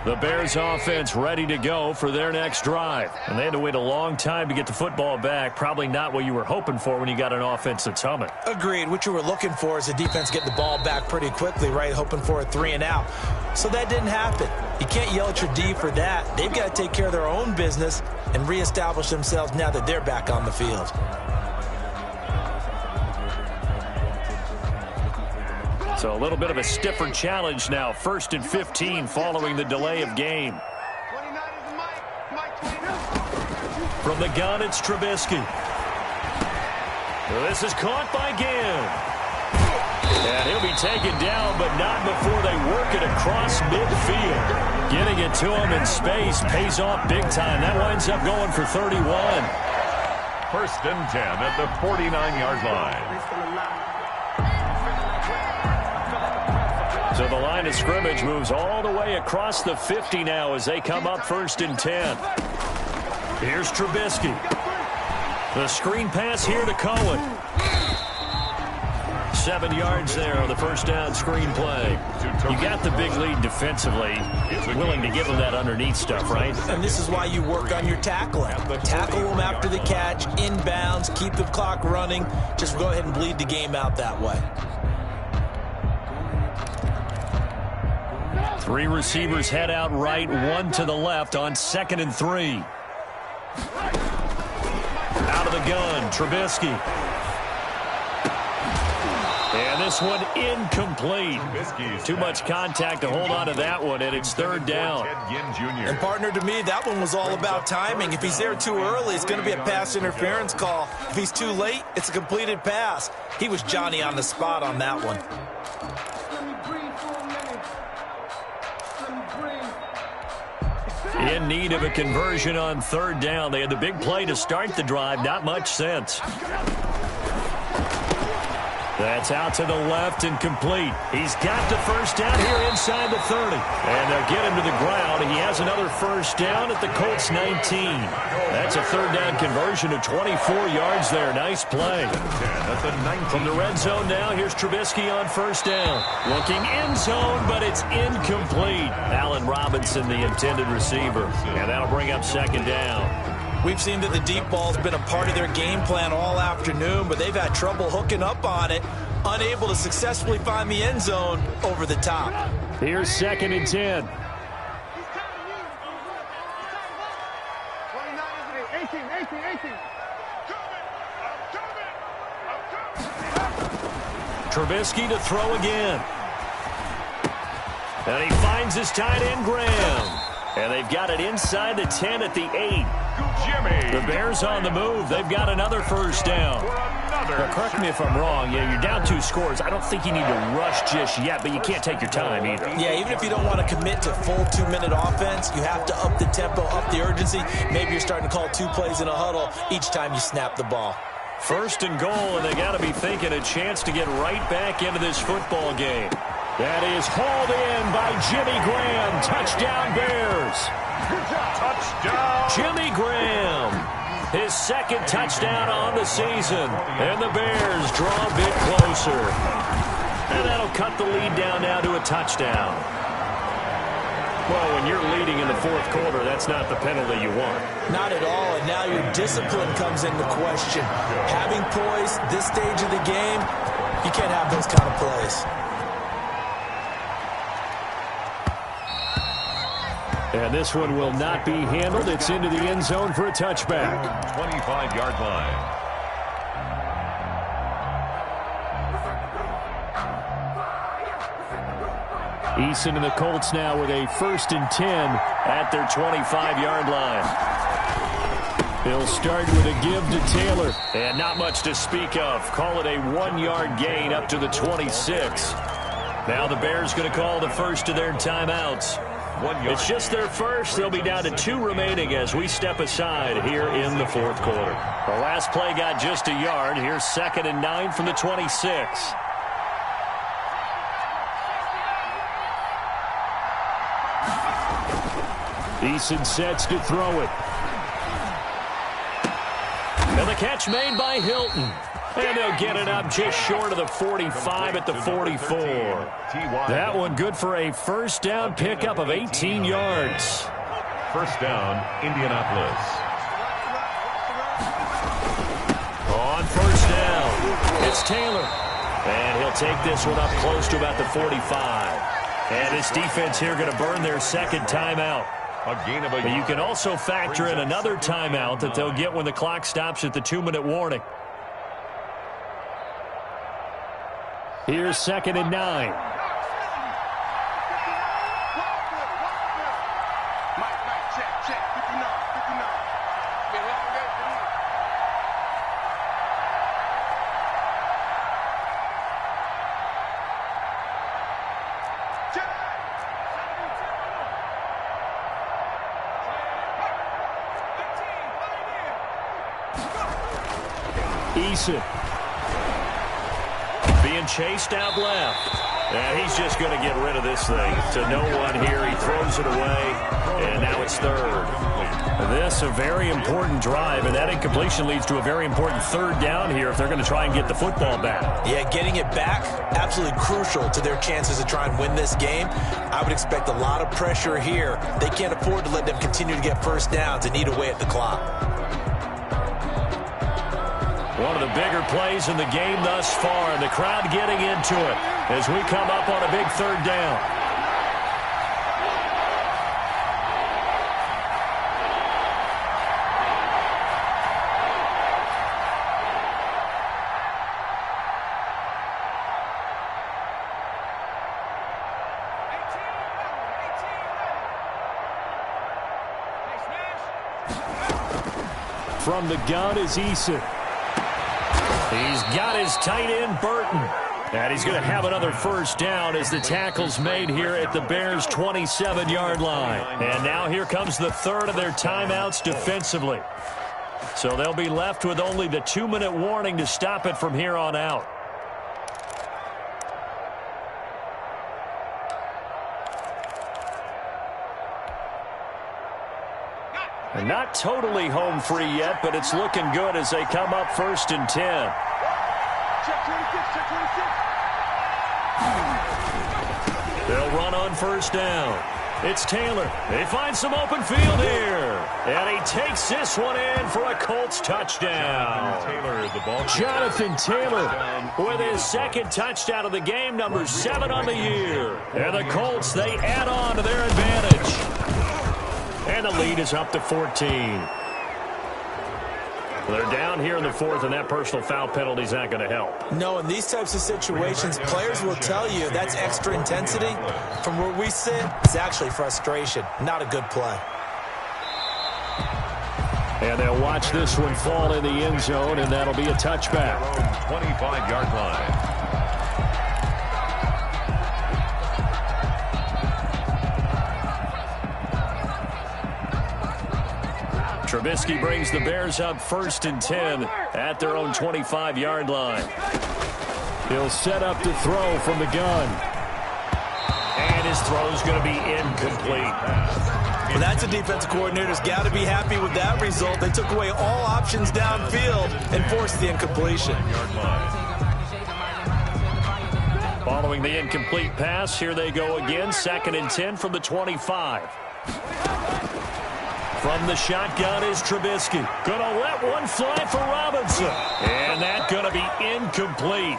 The Bears offense ready to go for their next drive. And they had to wait a long time to get the football back. Probably not what you were hoping for when you got an offense that's humming. Agreed. What you were looking for is the defense getting the ball back pretty quickly, right? Hoping for a 3 and out. So that didn't happen. You can't yell at your D for that. They've got to take care of their own business and reestablish themselves now that they're back on the field. So a little bit of a stiffer challenge now. 1st and 15 following the delay of game. From the gun, it's Trubisky. This is caught by Ginn. And he'll be taken down, but not before they work it across midfield. Getting it to him in space pays off big time. That winds up going for 31. 1st and 10 at the 49-yard line. So the line of scrimmage moves all the way across the 50 now as they come up 1st and 10. Here's Trubisky. The screen pass here to Cohen. 7 yards there on the 1st down screen play. You got the big lead defensively. Willing to give them that underneath stuff, right? And this is why you work on your tackling. Tackle them after the catch, inbounds, keep the clock running. Just go ahead and bleed the game out that way. 3 receivers head out right, 1 to the left on 2nd and 3. Out of the gun, Trubisky. And this one incomplete. Too much contact to hold on to that one, and it's 3rd down. And partner, to me, that one was all about timing. If he's there too early, it's going to be a pass interference call. If he's too late, it's a completed pass. He was Johnny on the spot on that one. In need of a conversion on third down. They had the big play to start the drive. Not much sense. That's out to the left and complete. He's got the first down here inside the 30. And they'll get him to the ground. He has another first down at the Colts 19. That's a third down conversion of 24 yards there. Nice play. From the red zone now, here's Trubisky on first down. Looking end zone, but it's incomplete. Allen Robinson, the intended receiver. And that'll bring up second down. We've seen that the deep ball's been a part of their game plan all afternoon, but they've had trouble hooking up on it, unable to successfully find the end zone over the top. Here's second and 10. 18. Trubisky to throw again. And he finds his tight end, Graham. And they've got it inside the 10 at the 8. The Bears on the move. They've got another first down. Now, correct me if I'm wrong. Yeah, you're down 2 scores. I don't think you need to rush just yet, but you can't take your time either. Yeah, even if you don't want to commit to full 2-minute offense, you have to up the tempo, up the urgency. Maybe you're starting to call 2 plays in a huddle each time you snap the ball. First and goal, and they got to be thinking a chance to get right back into this football game. That is hauled in by Jimmy Graham. Touchdown, Bears. Touchdown. Jimmy Graham, his second touchdown on the season. And the Bears draw a bit closer. And that'll cut the lead down now to a touchdown. Well, when you're leading in the fourth quarter, that's not the penalty you want. Not at all, and now your discipline comes into question. Having poise this stage of the game, you can't have those kind of plays. And this one will not be handled. It's into the end zone for a touchback. 25-yard line. Eason and the Colts now with a first and 10 at their 25-yard line. They'll start with a give to Taylor. And not much to speak of. Call it a 1-yard gain up to the 26. Now the Bears going to call the first of their timeouts. It's just their first. They'll be down to 2 remaining as we step aside here in the fourth quarter. The last play got just a yard. Here's second and 9 from the 26. Eason sets to throw it. And the catch made by Hilton. And they'll get it up just short of the 45 at the 44. That one good for a first down pickup of 18 yards. First down, Indianapolis. On first down, it's Taylor. And he'll take this one up close to about the 45. And this defense here going to burn their second timeout. But you can also factor in another timeout that they'll get when the clock stops at the 2-minute warning. Here's second and 9. Eason being chased out left. And he's just going to get rid of this thing. To no one here. He throws it away. And now it's third. This a very important drive. And that incompletion leads to a very important third down here if they're going to try and get the football back. Yeah, getting it back, absolutely crucial to their chances to try and win this game. I would expect a lot of pressure here. They can't afford to let them continue to get first downs and eat away at the clock. One of the bigger plays in the game thus far. And the crowd getting into it as we come up on a big third down. From the gun is Eason. He's got his tight end, Burton. And he's going to have another first down as the tackle's made here at the Bears' 27-yard line. And now here comes the third of their timeouts defensively. So they'll be left with only the 2-minute warning to stop it from here on out. And not totally home free yet, but it's looking good as they come up 1st and 10. Check 26, check 26. They'll run on first down. It's Taylor. They find some open field here. And he takes this one in for a Colts touchdown. Jonathan Taylor with his second touchdown of the game, number 7 on the year. And the Colts, they add on to their advantage. And the lead is up to 14. They're down here in the 4th, and that personal foul penalty is not going to help. No, in these types of situations, players will tell you that's extra intensity. From where we sit, it's actually frustration, not a good play. And they'll watch this one fall in the end zone, and that'll be a touchback. 25-yard line. Trubisky brings the Bears up 1st and 10 at their own 25-yard line. He'll set up to throw from the gun. And his throw's going to be incomplete. Well, that's a defensive coordinator's got to be happy with that result. They took away all options downfield and forced the incompletion. Following the incomplete pass, here they go again. 2nd and 10 from the 25. From the shotgun is Trubisky. Gonna let one fly for Robinson. And that's gonna be incomplete.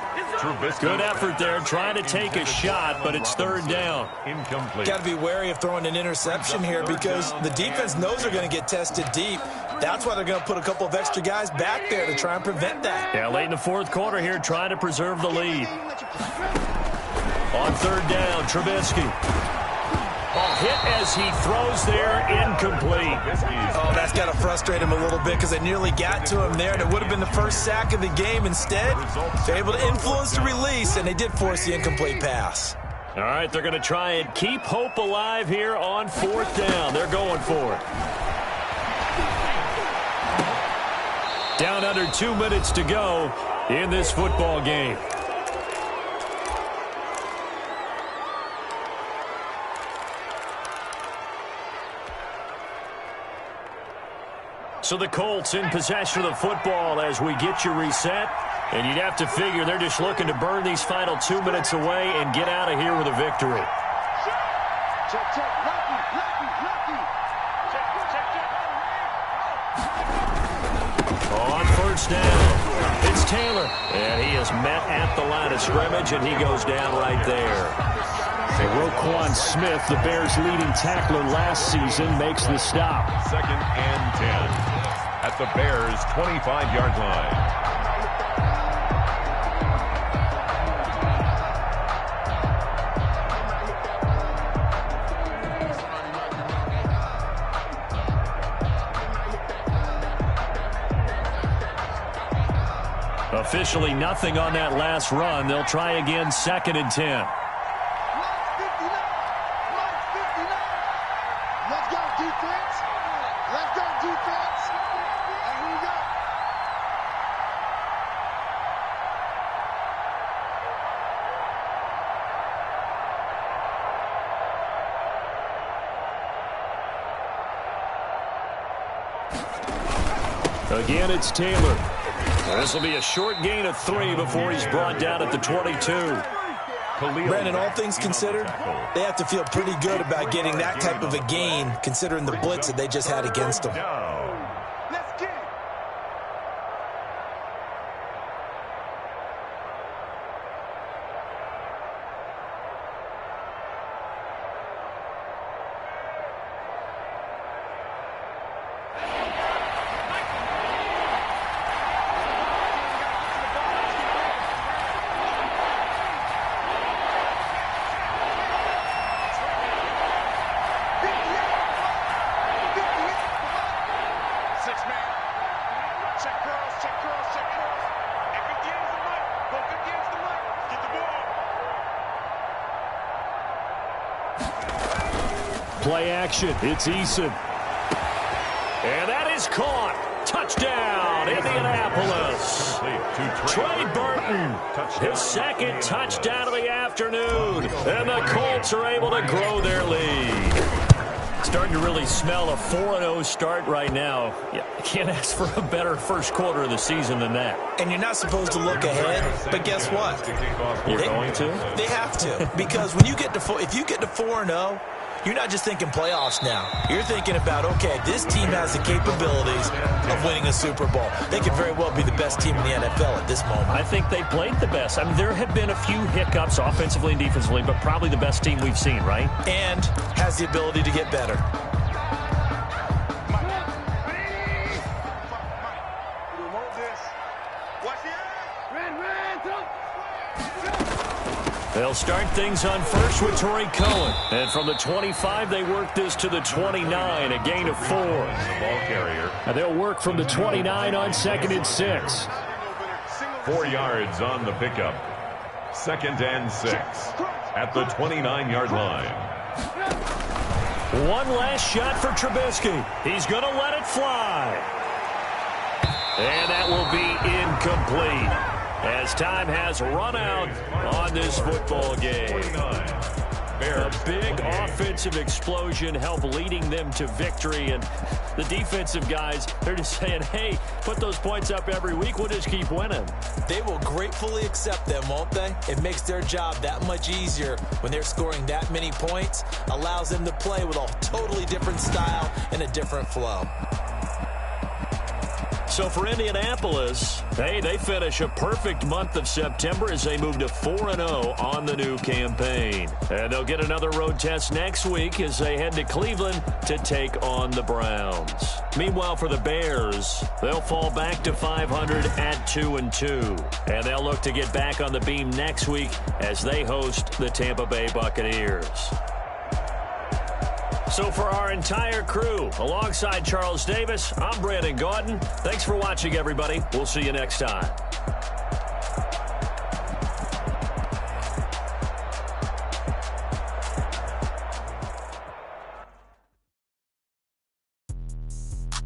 Good effort there, trying to take a shot, but it's 3rd down. Incomplete. Got to be wary of throwing an interception here because the defense knows they're going to get tested deep. That's why they're going to put a couple of extra guys back there to try and prevent that. Yeah, late in the 4th quarter here, trying to preserve the lead. On 3rd down, Trubisky. A hit as he throws there, incomplete. Oh, that's got to frustrate him a little bit because they nearly got to him there, and it would have been the first sack of the game. Instead, they're able to influence the release, and they did force the incomplete pass. All right, they're going to try and keep hope alive here on 4th down. They're going for it. Down under 2 minutes to go in this football game. So the Colts in possession of the football as we get you reset. And you'd have to figure they're just looking to burn these final 2 minutes away and get out of here with a victory. Check, check, lucky, lucky, lucky. Check, check, check. On 1st down, it's Taylor. And he is met at the line of scrimmage, and he goes down right there. So Roquan Smith, the Bears' leading tackler last season, makes the stop. 2nd and 10 at the Bears' 25-yard line. Officially nothing on that last run. They'll try again, 2nd and 10. Let's go, defense. Let's go, defense. And here we go. Again, it's Taylor. This will be a short gain of 3 before he's brought down at the 22. Brandon, all things considered, they have to feel pretty good about getting that type of a gain, considering the blitz that they just had against them. Let's get it. Play action. It's Eason. And that is caught. Touchdown, Indianapolis. Trey Burton, his second touchdown of the afternoon. And the Colts are able to grow their lead. Starting to really smell a 4-0 start right now. You can't ask for a better first quarter of the season than that. And you're not supposed to look ahead, but guess what? You're going to? They have to. Because when you get to if you get to 4-0, you're not just thinking playoffs now. You're thinking about, okay, this team has the capabilities of winning a Super Bowl. They could very well be the best team in the NFL at this moment. I think they played the best. I mean, there have been a few hiccups offensively and defensively, but probably the best team we've seen, right? And has the ability to get better. They'll start things on first with Torrey Cohen. And from the 25, they work this to the 29, a gain of 4. The ball carrier. And they'll work from the 29 on 2nd and 6. 4 yards on the pickup. 2nd and 6 at the 29-yard line. One last shot for Trubisky. He's going to let it fly. And that will be incomplete, as time has run out on this football game. A big offensive explosion helped leading them to victory, and the defensive guys, they're just saying, hey, put those points up every week, we'll just keep winning. They will gratefully accept them, won't they? It makes their job that much easier when they're scoring that many points, allows them to play with a totally different style and a different flow. So for Indianapolis, hey, they finish a perfect month of September as they move to 4-0 on the new campaign. And they'll get another road test next week as they head to Cleveland to take on the Browns. Meanwhile, for the Bears, they'll fall back to 500 at 2-2. And they'll look to get back on the beam next week as they host the Tampa Bay Buccaneers. So for our entire crew, alongside Charles Davis, I'm Brandon Gaudin. Thanks for watching, everybody. We'll see you next time.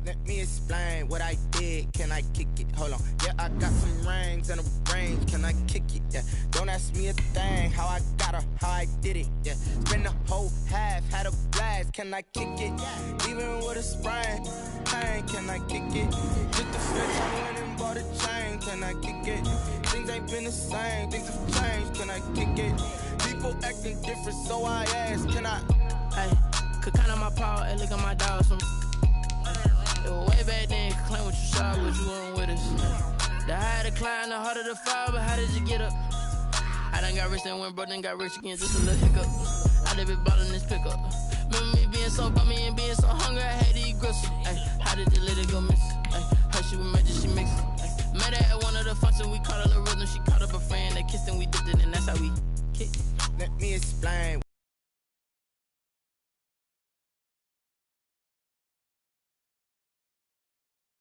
Let me explain what I did. Can I kick it? Hold on. Yeah, I got some rings and a range. Can I kick it? Yeah. Don't ask me a thing. How I got her, how I did it. Yeah. Spend the whole half, had a blast. Can I kick it? Even with a sprain. Pain, can I kick it? Hit the switch, I went and bought a chain. Can I kick it? Things ain't been the same. Things have changed. Can I kick it? People acting different, so I ask. Can I? Hey, could count on my power and look at my dog. Way back then, you could claim what you saw, but you weren't with us. The higher the climb, the harder the fall, but how did you get up? I done got rich and went broke, then got rich again, just a little hiccup. I done been ballin' this pickup. Remember me being so bummy and being so hungry, I had to eat gristle. Ay, how did you let it go miss? Ay, how she was magic, she mixed it. Met her at one of the functions, we caught her the rhythm, she caught up a friend, they kissed and we dipped it, and that's how we kicked. Let me explain.